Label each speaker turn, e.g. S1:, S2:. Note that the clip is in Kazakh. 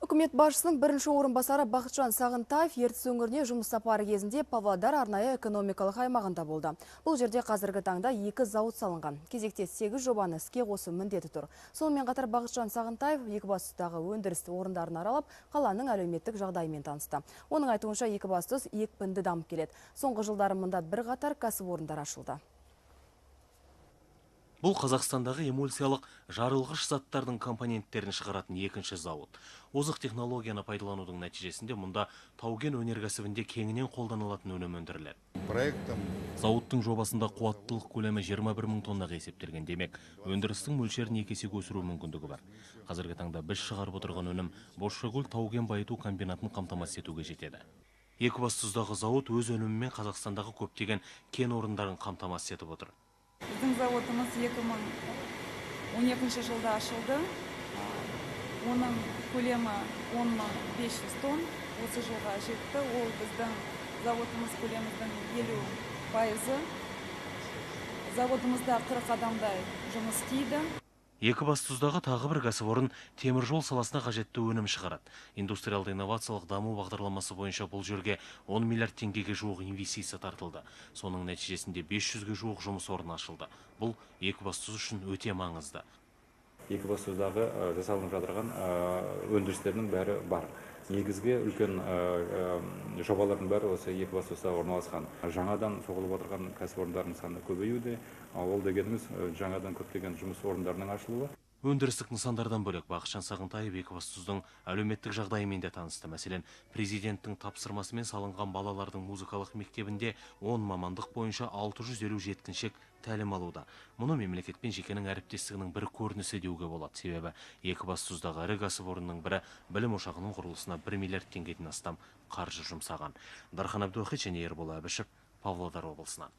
S1: Үкімет басшысының бірінші орынбасары Бақытжан Сағынтаев ертіс өңіріне жұмыс сапары кезінде Павлодар арнайы экономикалық аймағында болды. Бұл жерде қазіргі таңда 2 зауыт салынған. Кезекте 8 жобаны іске қосу міндеті тұр. Сонымен қатар Бақытжан Сағынтаев Екібастұздағы өндіріс орындарын аралап, қаланың әлеуметтік жағдайымен танысты. Оның айтуынша Екібастұз екпінді дамып келеді. Соңғы жылдары мұнда бірқатар кәсіпорындар ашылды.
S2: Бұл Қазақстандағы эмульсиялық жарылғыш заттардың компоненттерін шығаратын екінші зауыт. Озық технологияны пайдаланудың нәтижесінде мұнда тау-кен өнеркәсібінде кеңінен қолданылатын өнім өндіріледі. Зауыттың жобасында қуаттылық көлемі 21 мың тоннаға есептелген. Демек, өндірістің мөлшерін 2 есе өсіру мүмкіндігі бар. Қазіргі таңда біз шығарып отырған өнім Бозшакөл тау-кен байыту комбинатын қамтамасыз етуге жетеді. Екібастұздағы зауыт өз өнімімен Қазақстандағы көптеген кен орындарын қамтамасыз етіп отыр.
S3: Біздің зауытымыз 2012 жылда ашылды. Оның көлемі 10.500 тонн осы жылға жетті. Ол біздің зауытымыз көлеміздің 50%. Заводымызда 40 адамдай жұмыс істейді.
S2: Екібастұздағы тағы бір кәсіпорын теміржол саласына қажетті өнім шығарады. Индустриалды инновациялық даму бағдарламасы бойынша бұл жерге 10 миллиард теңгеге жуық инвестиция тартылды. Соның нәтижесінде 500-ге жуық жұмыс орны ашылды. Бұл Екібастұз үшін өте маңызды.
S4: Екібастұздағы жасалынып жатырған өндірістердің бәрі бар. Негізгі үлкен жобалардың бәрі осы Екібастұзда орналасқан. Жаңадан соғылып отырған кәсіпорындардың саны көбеюде. Ол дегеніміз жаңадан көптеген жұмыс орындарының ашылуы.
S2: Өндірістік нысандардан бөлек Бақытжан Сағынтаев Екібастұздың әлеуметтік жағдайымен де танысты. Мәселен, президенттің тапсырмасымен салынған балалардың музыкалық мектебінде 10 мамандық бойынша 650 жеткіншек тәлім алуда. Мұны мемлекет пен жекенің әріптестігінің бір көрінісі деуге болады. Себебі Екібастұздағы ірі кәсіпорынның бірі білім ошағының құрылысына 1 миллиард теңгеден астам қаржы жұмсаған. Дархан Әбдуахит және Ербол Әбішев, Павлодар облысынан.